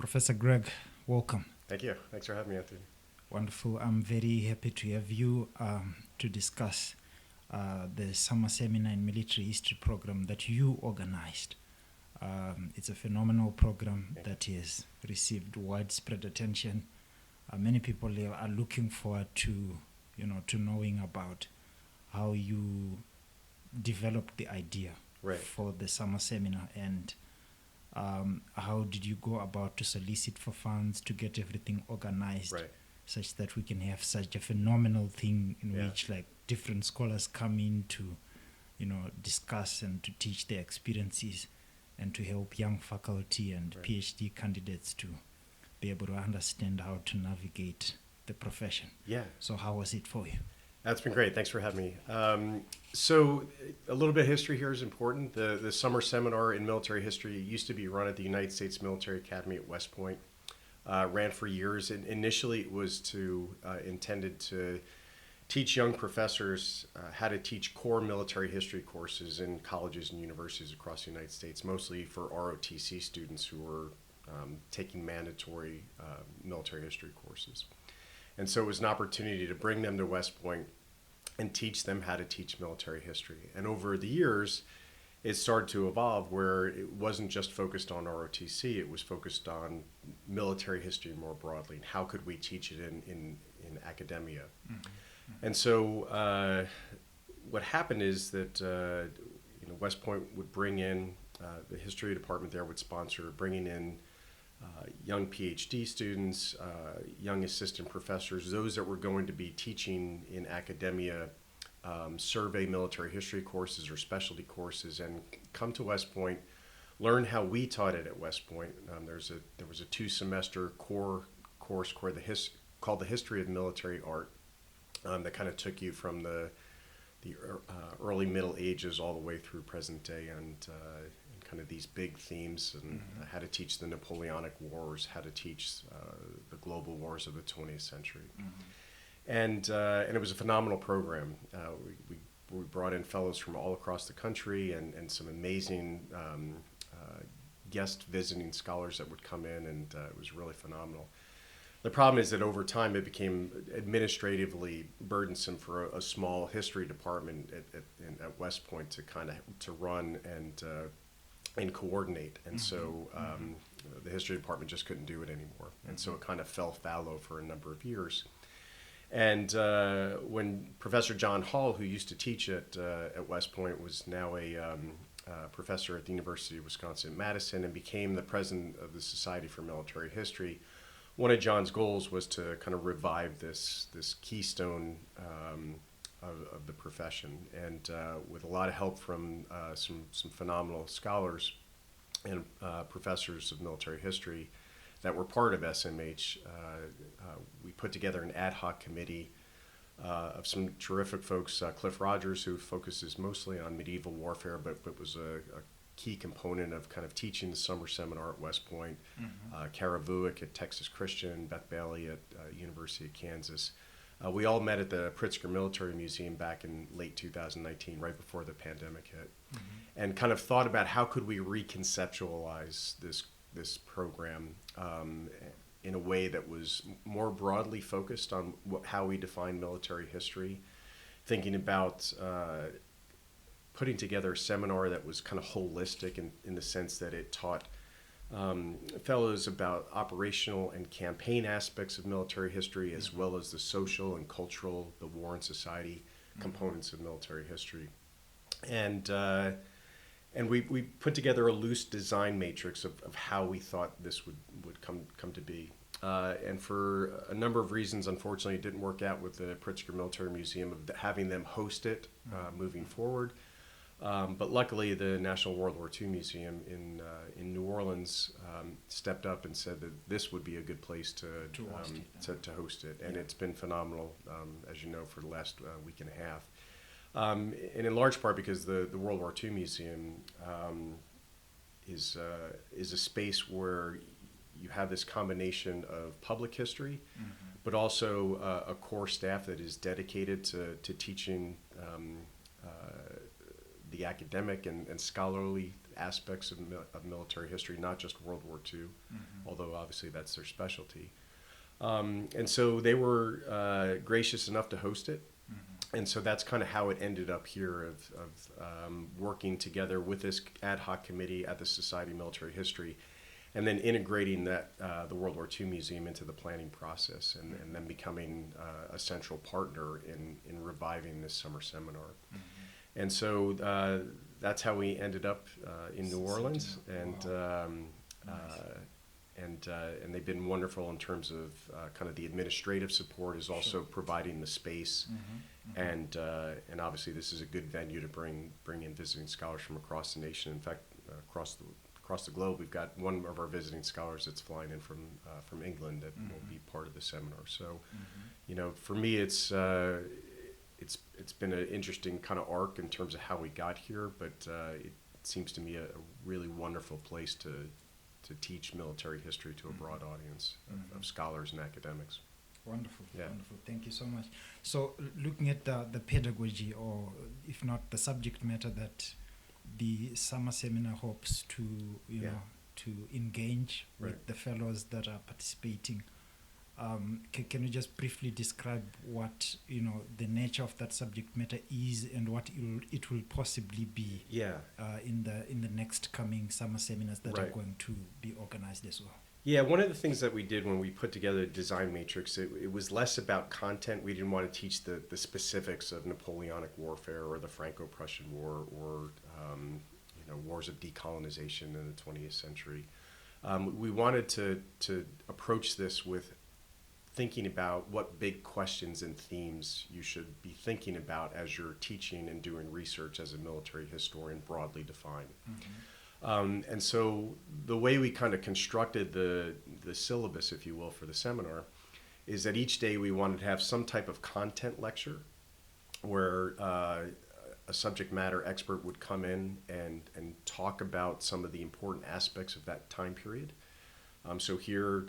Professor Greg, welcome. Thank you. Thanks for having me, Anthony. Wonderful. I'm very happy to have you to discuss the summer seminar in military history program that you organized. It's a phenomenal program that has received widespread attention. Many people are looking forward to knowing about how you developed the idea for the summer seminar, and how did you go about to solicit for funds to get everything organized such that we can have such a phenomenal thing in which like different scholars come in to discuss and to teach their experiences and to help young faculty and Ph.D. candidates to be able to understand how to navigate the profession. So how was it for you? That's been great. Thanks for having me. So a little bit of history here is important. The summer seminar in military history used to be run at the United States Military Academy at West Point. Ran for years. And initially it was intended to teach young professors how to teach core military history courses in colleges and universities across the United States, mostly for ROTC students who were taking mandatory military history courses. And so it was an opportunity to bring them to West Point and teach them how to teach military history. And over the years, it started to evolve where it wasn't just focused on ROTC, it was focused on military history more broadly, and how could we teach it in academia. And so what happened is that West Point would bring in, the history department there would sponsor bringing in young Ph.D. students, young assistant professors, those that were going to be teaching in academia, survey military history courses or specialty courses, and come to West Point, learn how we taught it at West Point. There was a 2-semester core course called the History of Military Art that kind of took you from the early Middle Ages all the way through present day, and kind of these big themes, and how to teach the Napoleonic Wars, how to teach the global wars of the 20th century. And it was a phenomenal program. We brought in fellows from all across the country and some amazing guest visiting scholars that would come in, and it was really phenomenal. The problem is that over time it became administratively burdensome for a small history department at West Point to run and coordinate, and so the history department just couldn't do it anymore, and so it kind of fell fallow for a number of years. And when Professor John Hall, who used to teach at West Point, was now a professor at the University of Wisconsin-Madison and became the president of the Society for Military History, one of John's goals was to kind of revive this keystone of the profession, and with a lot of help from some phenomenal scholars and professors of military history that were part of SMH, we put together an ad hoc committee of some terrific folks. Cliff Rogers, who focuses mostly on medieval warfare, but was a key component of kind of teaching the summer seminar at West Point. Kara Vuick at Texas Christian, Beth Bailey at University of Kansas. We all met at the Pritzker Military Museum back in late 2019, right before the pandemic hit, and kind of thought about how could we reconceptualize this program in a way that was more broadly focused on how we define military history, thinking about putting together a seminar that was kind of holistic in the sense that it taught fellows about operational and campaign aspects of military history, as well as the social and cultural, the war and society components of military history. And we put together a loose design matrix of how we thought this would come to be. And for a number of reasons, unfortunately, it didn't work out with the Pritzker Military Museum of having them host it moving forward. But luckily, the National World War II Museum in New Orleans stepped up and said that this would be a good place to host it. And it's been phenomenal, as you know, for the last week and a half. And in large part because the World War II Museum is a space where you have this combination of public history, but also a core staff that is dedicated to teaching the academic and scholarly aspects of military history, not just World War II, although obviously that's their specialty. And so they were gracious enough to host it. And so that's kind of how it ended up here of working together with this ad hoc committee at the Society of Military History, and then integrating that the World War II Museum into the planning process, and then becoming a central partner in reviving this summer seminar. And so that's how we ended up in New Orleans, and they've been wonderful in terms of kind of the administrative support, is also providing the space, and obviously this is a good venue to bring in visiting scholars from across the nation. In fact, across the globe, we've got one of our visiting scholars that's flying in from England that will be part of the seminar. So, you know, for me, it's been an interesting kind of arc in terms of how we got here, but it seems to me a really wonderful place to teach military history to a broad audience of scholars and academics. Wonderful, wonderful. Thank you so much. So looking at the pedagogy, or if not the subject matter that the summer seminar hopes to, you know, to engage with the fellows that are participating, can you just briefly describe what, you know, the nature of that subject matter is, and what it will possibly be in the next coming summer seminars that are going to be organized as well? Yeah, one of the things that we did when we put together the design matrix, it was less about content. We didn't want to teach the specifics of Napoleonic warfare or the Franco-Prussian War, or you know, wars of decolonization in the 20th century. We wanted to approach this with thinking about what big questions and themes you should be thinking about as you're teaching and doing research as a military historian, broadly defined. And so the way we kind of constructed the syllabus, if you will, for the seminar, is that each day we wanted to have some type of content lecture where a subject matter expert would come in and talk about some of the important aspects of that time period. So here,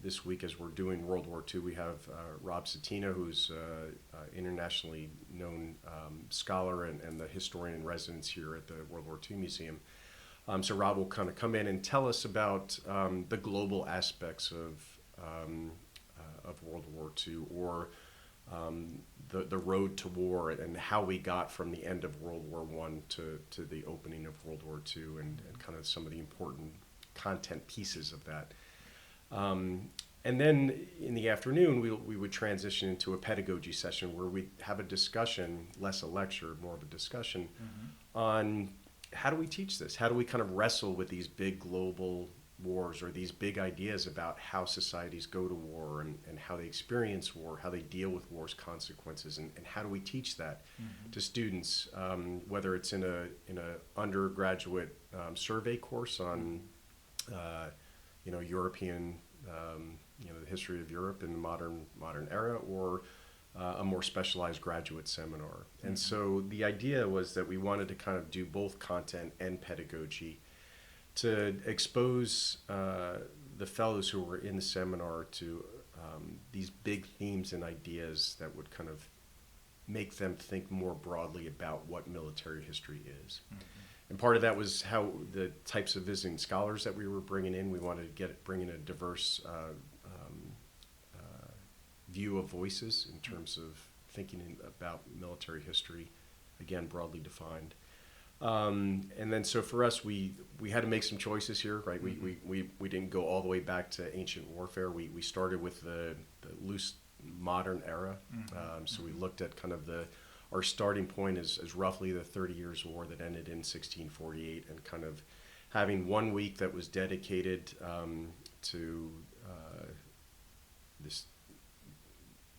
this week, as we're doing World War II, we have Rob Satina, who's an internationally known scholar and the historian in residence here at the World War II Museum. So Rob will kind of come in and tell us about the global aspects of World War II, or the road to war, and how we got from the end of World War I to the opening of World War II, and kind of some of the important content pieces of that. And then in the afternoon, we would transition into a pedagogy session where we'd have a discussion, less a lecture, more of a discussion, on how do we teach this? How do we kind of wrestle with these big global wars, or these big ideas about how societies go to war, and how they experience war, how they deal with war's consequences, and how do we teach that to students, whether it's in a undergraduate survey course on you know, European, you know, the history of Europe in the modern era, or a more specialized graduate seminar. And so the idea was that we wanted to kind of do both content and pedagogy to expose the fellows who were in the seminar to these big themes and ideas that would kind of make them think more broadly about what military history is. And part of that was how the types of visiting scholars that we were bringing in. We wanted to bring in a diverse view of voices in terms of thinking about military history, again, broadly defined. And then so for us, we had to make some choices here, right? We didn't go all the way back to ancient warfare. We started with the loose modern era. So we looked at kind of our starting point is roughly the 30 Years' War that ended in 1648, and kind of having 1 week that was dedicated to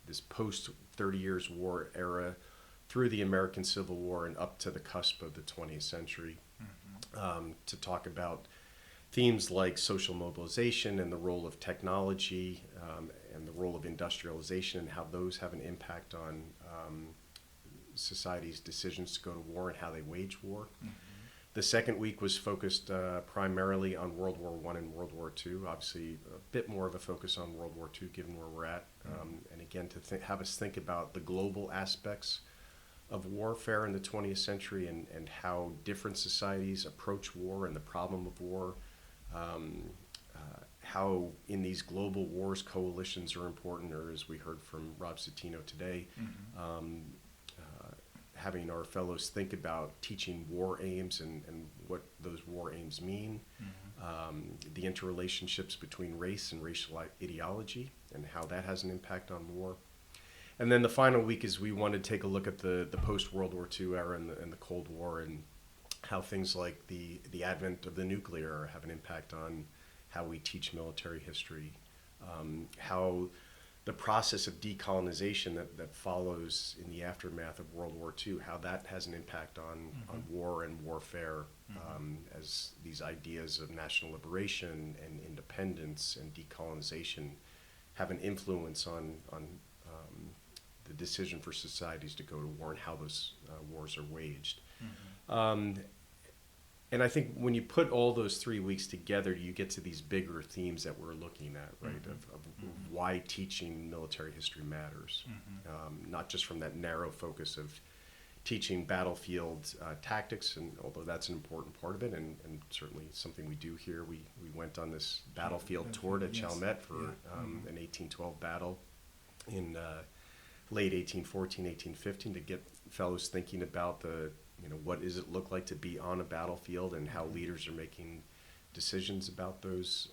this post 30 Years' War era through the American Civil War and up to the cusp of the 20th century, to talk about themes like social mobilization and the role of technology, and the role of industrialization, and how those have an impact on society's decisions to go to war and how they wage war. The second week was focused primarily on World War I and World War II. Obviously, a bit more of a focus on World War II, given where we're at. And again, to have us think about the global aspects of warfare in the 20th century and how different societies approach war and the problem of war, how in these global wars coalitions are important, or as we heard from Rob Citino today, having our fellows think about teaching war aims and what those war aims mean, the interrelationships between race and racial ideology and how that has an impact on war. And then the final week is we wanted to take a look at the post-World War II era and the Cold War and how things like the advent of the nuclear era have an impact on how we teach military history, how the process of decolonization that follows in the aftermath of World War II, how that has an impact on war and warfare, as these ideas of national liberation and independence and decolonization have an influence on the decision for societies to go to war and how those wars are waged. And I think when you put all those 3 weeks together, you get to these bigger themes that we're looking at, right, of why teaching military history matters, not just from that narrow focus of teaching battlefield tactics, and although that's an important part of it, and certainly something we do here, we went on this battlefield tour to Chalmette for an 1812 battle in late 1814, 1815 to get fellows thinking about what does it look like to be on a battlefield and how leaders are making decisions about those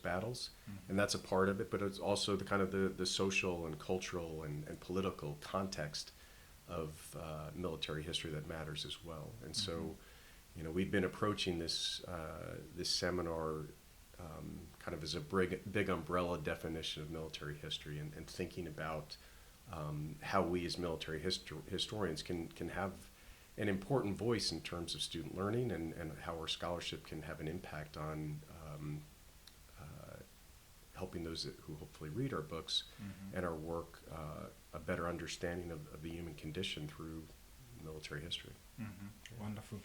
battles. And that's a part of it, but it's also the kind of the social and cultural and political context of military history that matters as well. And so, we've been approaching this seminar kind of as a big umbrella definition of military history and thinking about how we as military historians can have an important voice in terms of student learning and how our scholarship can have an impact on helping those who hopefully read our books and our work a better understanding of the human condition through military history. Wonderful.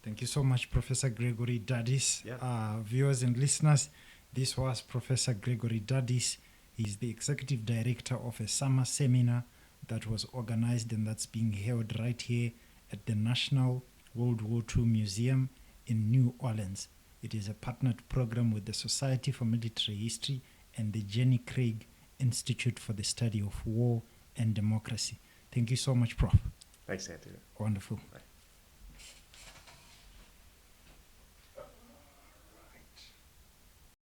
Thank you so much, Professor Gregory Daddis. Yeah. Viewers and listeners, this was Professor Gregory Daddis. He's the executive director of a summer seminar that was organized and that's being held right here at the National World War II Museum in New Orleans. It is a partnered program with the Society for Military History and the Jenny Craig Institute for the Study of War and Democracy. Thank you so much, Prof. Thanks, Anthony. Wonderful. Bye.